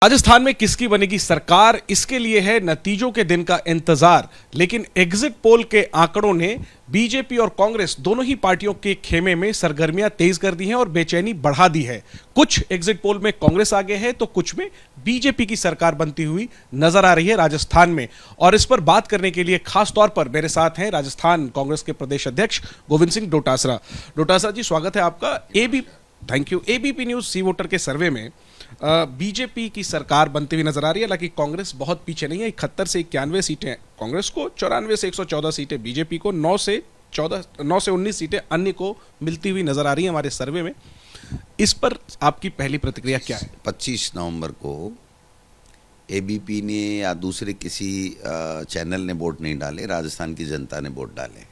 राजस्थान में किसकी बनेगी सरकार, इसके लिए है नतीजों के दिन का इंतजार। लेकिन एग्जिट पोल के आंकड़ों ने बीजेपी और कांग्रेस दोनों ही पार्टियों के खेमे में सरगर्मियां तेज कर दी हैं और बेचैनी बढ़ा दी है। कुछ एग्जिट पोल में कांग्रेस आगे है तो कुछ में बीजेपी की सरकार बनती हुई नजर आ रही है राजस्थान में। और इस पर बात करने के लिए खास तौर पर मेरे साथ हैं राजस्थान कांग्रेस के प्रदेश अध्यक्ष गोविंद सिंह डोटासरा। डोटासरा जी, स्वागत है आपका। Thank you. ABP News C Voter के सर्वे में बीजेपी की सरकार बनती हुई नजर आ रही है। हालांकि कांग्रेस बहुत पीछे नहीं है, 71 से 91 सीटें कांग्रेस को, 94 से 114 सीटें बीजेपी को, 9 से 19 सीटें अन्य को मिलती हुई नजर आ रही है हमारे सर्वे में। इस पर आपकी पहली प्रतिक्रिया क्या है? 25 नवंबर को एबीपी ने या दूसरे किसी चैनल ने वोट नहीं डाले, राजस्थान की जनता ने वोट डाले।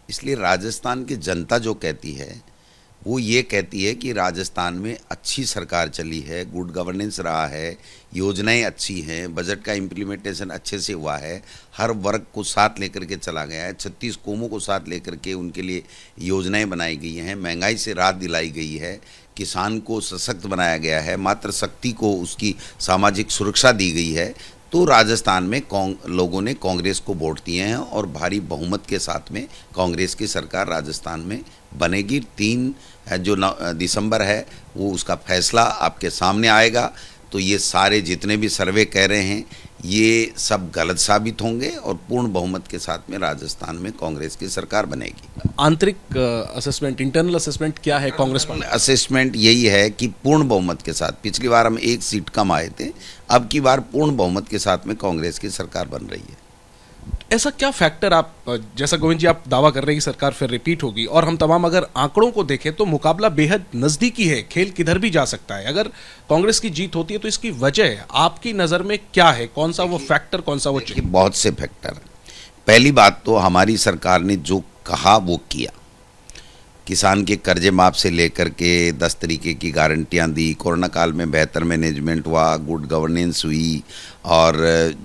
इसलिए राजस्थान की जनता जो कहती है वो ये कहती है कि राजस्थान में अच्छी सरकार चली है, गुड गवर्नेंस रहा है, योजनाएं अच्छी हैं, बजट का इम्प्लीमेंटेशन अच्छे से हुआ है, हर वर्ग को साथ लेकर के चला गया है, 36 कौमों को साथ लेकर के उनके लिए योजनाएं बनाई गई हैं, महंगाई से राहत दिलाई गई है, किसान को सशक्त बनाया गया है, मातृशक्ति को उसकी सामाजिक सुरक्षा दी गई है। तो राजस्थान में लोगों ने कांग्रेस को वोट दिए हैं और भारी बहुमत के साथ में कांग्रेस की सरकार राजस्थान में बनेगी। 3 जो दिसंबर है वो उसका फैसला आपके सामने आएगा। तो ये सारे जितने भी सर्वे कह रहे हैं ये सब गलत साबित होंगे और पूर्ण बहुमत के साथ में राजस्थान में कांग्रेस की सरकार बनेगी। आंतरिक असेसमेंट, इंटरनल असेसमेंट क्या है कांग्रेस पर? असेसमेंट यही है कि पूर्ण बहुमत के साथ, पिछली बार हम 1 सीट कम आए थे, अब की बार पूर्ण बहुमत के साथ में कांग्रेस की सरकार बन रही है। ऐसा क्या फैक्टर, आप जैसा गोविंद जी आप दावा कर रहे हैं कि सरकार फिर रिपीट होगी, और हम तमाम अगर आंकड़ों को देखें तो मुकाबला बेहद नजदीकी है, खेल किधर भी जा सकता है। अगर कांग्रेस की जीत होती है तो इसकी वजह आपकी नजर में क्या है? कौन सा वो फैक्टर, कौन सा वो चीज? बहुत से फैक्टर। पहली बात तो हमारी सरकार ने जो कहा वो किया। किसान के कर्जे माफ से लेकर के 10 तरीके की गारंटियां दी, कोरोना काल में बेहतर मैनेजमेंट हुआ, गुड गवर्नेंस हुई, और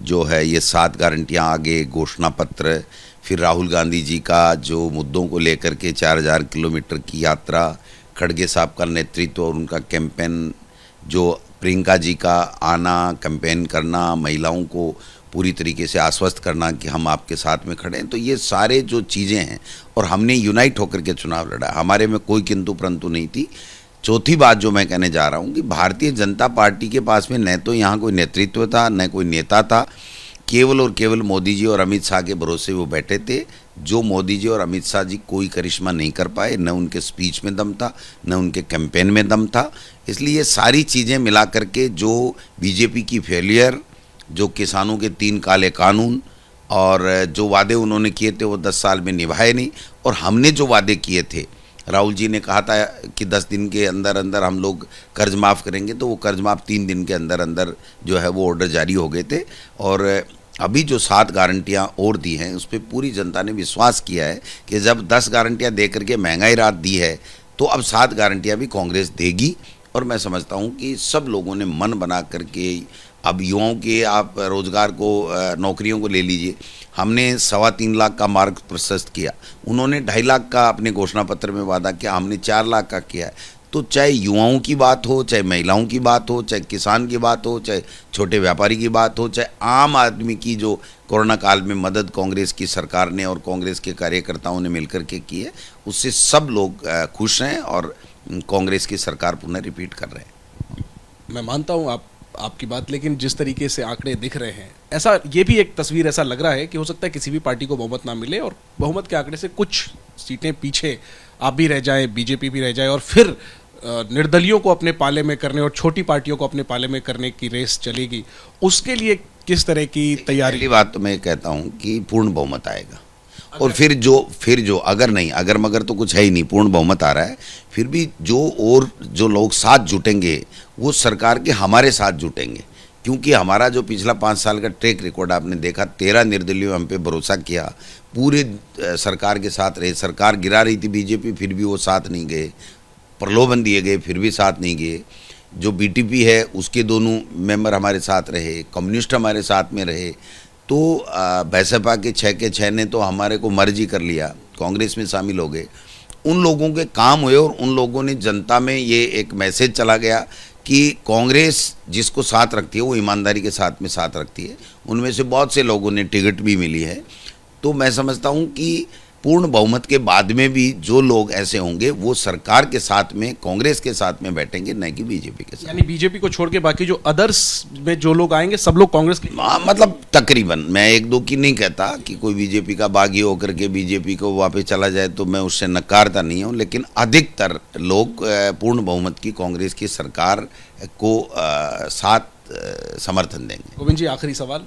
जो है ये 7 गारंटियां आगे, घोषणा पत्र, फिर राहुल गांधी जी का जो मुद्दों को लेकर के 4000 किलोमीटर की यात्रा, खड़गे साहब का नेतृत्व और उनका कैंपेन, जो प्रियंका जी का आना, कैंपेन करना, महिलाओं को पूरी तरीके से आश्वस्त करना कि हम आपके साथ में खड़े हैं। तो ये सारे जो चीज़ें हैं, और हमने यूनाइट होकर के चुनाव लड़ा, हमारे में कोई किंतु परंतु नहीं थी। चौथी बात जो मैं कहने जा रहा हूँ कि भारतीय जनता पार्टी के पास में न तो यहाँ कोई नेतृत्व था, न कोई नेता था, केवल और केवल मोदी जी और अमित शाह के भरोसे वो बैठे थे। जो मोदी जी और अमित शाह जी कोई करिश्मा नहीं कर पाए, न उनके स्पीच में दम था, न उनके कैंपेन में दम था। इसलिए ये सारी चीज़ें मिला करके जो बीजेपी की फेलियर, जो किसानों के 3 काले कानून, और जो वादे उन्होंने किए थे वो 10 साल में निभाए नहीं, और हमने जो वादे किए थे, राहुल जी ने कहा था कि 10 दिन के अंदर अंदर हम लोग कर्ज माफ़ करेंगे, तो वो कर्ज माफ़ 3 दिन के अंदर अंदर जो है वो ऑर्डर जारी हो गए थे। और अभी जो 7 गारंटियां और दी हैं उस पर पूरी जनता ने विश्वास किया है कि जब 10 गारंटियां दे करके महंगाई राहत दी है तो अब 7 गारंटियां भी कांग्रेस देगी। और मैं समझता हूं कि सब लोगों ने मन बना करके, अब युवाओं के आप रोज़गार को, नौकरियों को ले लीजिए, हमने 3.25 लाख का मार्ग प्रशस्त किया, उन्होंने 2.5 लाख का अपने घोषणा पत्र में वादा किया, हमने 4 लाख का किया है। तो चाहे युवाओं की बात हो, चाहे महिलाओं की बात हो, चाहे किसान की बात हो, चाहे छोटे व्यापारी की बात हो, चाहे आम आदमी की जो कोरोना काल में मदद कांग्रेस की सरकार ने और कांग्रेस के कार्यकर्ताओं ने मिलकर के की है, उससे सब लोग खुश हैं और कांग्रेस की सरकार पुनः रिपीट कर रहे हैं। मैं मानता हूँ आपकी बात, लेकिन जिस तरीके से आंकड़े दिख रहे हैं, ऐसा ये भी एक तस्वीर ऐसा लग रहा है कि हो सकता है किसी भी पार्टी को बहुमत ना मिले और बहुमत के आंकड़े से कुछ सीटें पीछे आप भी रह जाएं, बीजेपी भी रह जाए, और फिर निर्दलियों को अपने पाले में करने और छोटी पार्टियों को अपने पाले में करने की रेस चलेगी। उसके लिए किस तरह की तैयारी? पहली बात तो मैं कहता हूँ कि पूर्ण बहुमत आएगा, और फिर जो अगर नहीं, अगर मगर तो कुछ है ही नहीं, पूर्ण बहुमत आ रहा है, फिर भी जो लोग साथ जुटेंगे वो सरकार के हमारे साथ जुटेंगे। क्योंकि हमारा जो पिछला 5 साल का ट्रैक रिकॉर्ड आपने देखा, 13 निर्दलीयों हम पे भरोसा किया, पूरे सरकार के साथ रहे, सरकार गिरा रही थी बीजेपी फिर भी वो साथ नहीं गए, प्रलोभन दिए गए फिर भी साथ नहीं गए। जो बीटीपी है उसके दोनों मेंबर हमारे साथ रहे, कम्युनिस्ट हमारे साथ में रहे। तो बसपा के 6 के 6 ने तो हमारे को मर्जी कर लिया, कांग्रेस में शामिल हो गए। उन लोगों के काम हुए और उन लोगों ने जनता में ये एक मैसेज चला गया कि कांग्रेस जिसको साथ रखती है वो ईमानदारी के साथ में साथ रखती है। उनमें से बहुत से लोगों ने टिकट भी मिली है। तो मैं समझता हूँ कि पूर्ण बहुमत के बाद में भी जो लोग ऐसे होंगे वो सरकार के साथ में, कांग्रेस के साथ में बैठेंगे, न कि बीजेपी के साथ। यानी बीजेपी को छोड़ के बाकी जो अदर्स में जो लोग आएंगे सब लोग कांग्रेस के। मतलब तकरीबन, मैं एक दो की नहीं कहता कि कोई बीजेपी का बागी होकर के बीजेपी को वापस चला जाए, तो मैं उससे नकारता नहीं हूँ, लेकिन अधिकतर लोग पूर्ण बहुमत की कांग्रेस की सरकार को साथ समर्थन देंगे। गोविंद जी, आखिरी सवाल,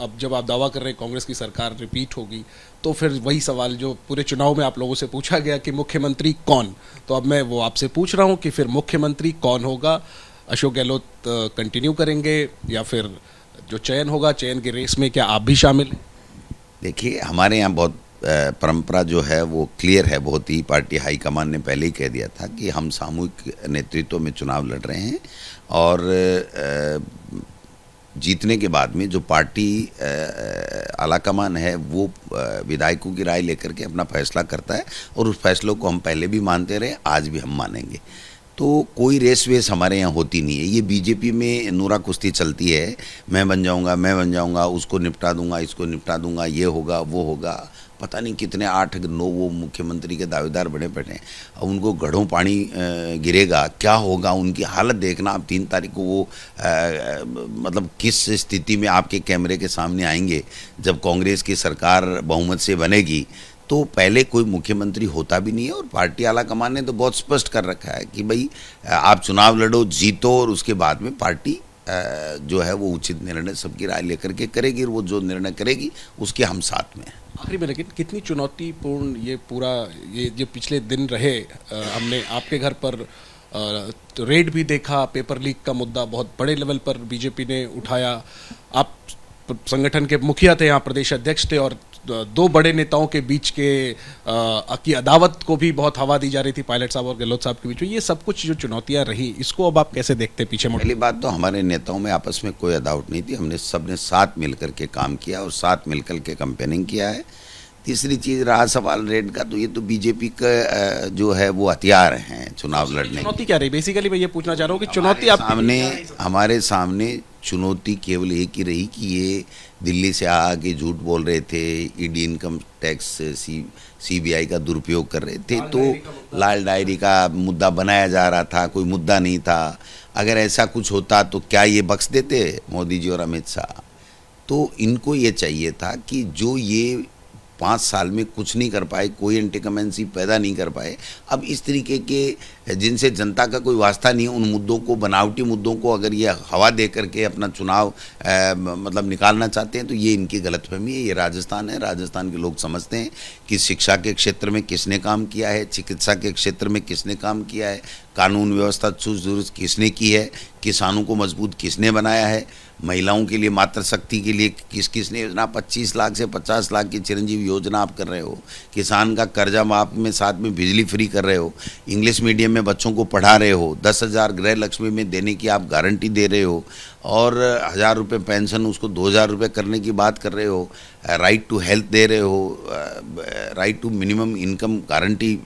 अब जब आप दावा कर रहे हैं कांग्रेस की सरकार रिपीट होगी, तो फिर वही सवाल जो पूरे चुनाव में आप लोगों से पूछा गया कि मुख्यमंत्री कौन, तो अब मैं वो आपसे पूछ रहा हूं कि फिर मुख्यमंत्री कौन होगा? अशोक गहलोत कंटिन्यू करेंगे या फिर जो चयन होगा, चयन की रेस में क्या आप भी शामिल हैं? देखिए, हमारे यहाँ बहुत परंपरा जो है वो क्लियर है बहुत ही। पार्टी हाईकमान ने पहले ही कह दिया था कि हम सामूहिक नेतृत्व में चुनाव लड़ रहे हैं, और जीतने के बाद में जो पार्टी आलाकमान है वो विधायकों की राय लेकर के अपना फैसला करता है, और उस फैसलों को हम पहले भी मानते रहे, आज भी हम मानेंगे। तो कोई रेस वेस हमारे यहाँ होती नहीं है। ये बीजेपी में नूरा कुश्ती चलती है, मैं बन जाऊँगा, उसको निपटा दूंगा, इसको निपटा दूंगा, ये होगा वो होगा। पता नहीं कितने 8-9 वो मुख्यमंत्री के दावेदार बने बैठे हैं। अब उनको गढ़ों पानी गिरेगा, क्या होगा उनकी हालत देखना। आप 3 तारीख को वो मतलब किस स्थिति में आपके कैमरे के सामने आएंगे जब कांग्रेस की सरकार बहुमत से बनेगी। तो पहले कोई मुख्यमंत्री होता भी नहीं है, और पार्टी आलाकमान ने तो बहुत स्पष्ट कर रखा है कि भाई आप चुनाव लड़ो, जीतो, और उसके बाद में पार्टी जो है वो उचित निर्णय सबकी राय लेकर के करेगी, और वो जो निर्णय करेगी उसके हम साथ में हैं। आखिरी में, लेकिन कितनी चुनौतीपूर्ण ये पूरा ये जो पिछले दिन रहे, हमने आपके घर पर रेड भी देखा, पेपर लीक का मुद्दा बहुत बड़े लेवल पर बीजेपी ने उठाया, आप संगठन के मुखिया थे, यहाँ प्रदेश अध्यक्ष थे, और 2 बड़े नेताओं के बीच की अदावत को भी बहुत हवा दी जा रही थी, पायलट साहब और गहलोत साहब के बीच में। ये सब कुछ जो चुनौतियां रही, इसको अब आप कैसे देखते पीछे मुड़? पहली बात तो हमारे नेताओं में आपस में कोई अदावत नहीं थी, हमने सबने साथ मिलकर के काम किया और साथ मिलकर के कैंपेनिंग किया है। तीसरी चीज़ रहा सवाल रेड का, तो ये तो बीजेपी का जो है वो हथियार हैं चुनाव लड़ने। चुनौती क्या रही? बेसिकली मैं ये पूछना चाह रहा हूँ कि चुनौती हमारे सामने चुनौती केवल एक ही रही कि ये दिल्ली से आके झूठ बोल रहे थे, ईडी इनकम टैक्स सीबीआई का दुरुपयोग कर रहे थे, तो लाल डायरी का मुद्दा बनाया जा रहा था, कोई मुद्दा नहीं था। अगर ऐसा कुछ होता तो क्या ये बख्श देते मोदी जी और अमित शाह? तो इनको ये चाहिए था कि जो ये 5 साल में कुछ नहीं कर पाए, कोई एंटीकमेंसी पैदा नहीं कर पाए, अब इस तरीके के जिनसे जनता का कोई वास्ता नहीं है, उन मुद्दों को, बनावटी मुद्दों को अगर ये हवा दे करके अपना चुनाव मतलब निकालना चाहते हैं, तो ये इनकी गलतफहमी है। ये राजस्थान है, राजस्थान के लोग समझते हैं कि शिक्षा के क्षेत्र में किसने काम किया है, चिकित्सा के क्षेत्र में किसने काम किया है, कानून व्यवस्था चुस्त दुरुस्त किसने की है, किसानों को मजबूत किसने बनाया है, महिलाओं के लिए मातृशक्ति के लिए किसने योजना, 25 लाख से 50 लाख की चिरंजीवी योजना आप कर रहे हो, किसान का कर्जा माफ में साथ में बिजली फ्री कर रहे हो, इंग्लिश मीडियम में बच्चों को पढ़ा रहे हो, 10,000 गृह लक्ष्मी में देने की आप गारंटी दे रहे हो, और 1,000 रुपये पेंशन उसको 2,000 रुपये करने की बात कर रहे हो, राइट टू हेल्थ दे रहे हो, right to minimum income guarantee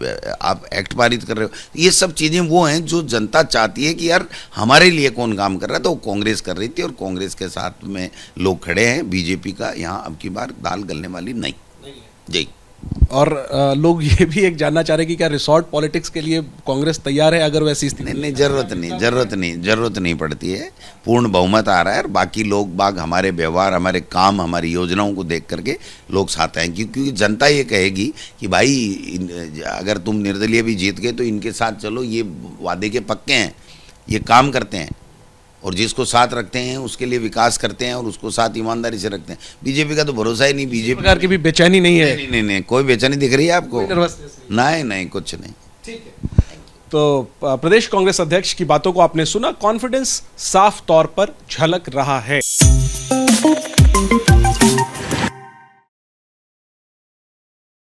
आप एक्ट पारित कर रहे हो। ये सब चीज़ें वो हैं जो जनता चाहती है कि यार हमारे लिए कौन काम कर रहा है, तो वो कांग्रेस कर रही थी, और कांग्रेस के साथ में लोग खड़े हैं। बीजेपी का यहाँ अब की बार दाल गलने वाली नहीं। जी। और लोग ये भी एक जानना चाह रहे हैं कि क्या रिसोर्ट पॉलिटिक्स के लिए कांग्रेस तैयार है अगर वैसी स्थिति? नहीं, जरूरत नहीं पड़ती है। पूर्ण बहुमत आ रहा है, और बाकी लोग बाग हमारे व्यवहार, हमारे काम, हमारी योजनाओं को देख करके लोग साथ आए, क्योंकि जनता ये कहेगी कि भाई अगर तुम निर्दलीय भी जीत गए तो इनके साथ चलो, ये वादे के पक्के हैं, ये काम करते हैं, और जिसको साथ रखते हैं उसके लिए विकास करते हैं, और उसको साथ ईमानदारी से रखते हैं। बीजेपी का तो भरोसा ही नहीं। बीजेपी प्रकार की भी बेचैनी नहीं है? नहीं, कोई बेचैनी दिख रही है आपको? नहीं, कुछ नहीं। ठीक है। तो प्रदेश कांग्रेस अध्यक्ष की बातों को आपने सुना, कॉन्फिडेंस साफ तौर पर झलक रहा है।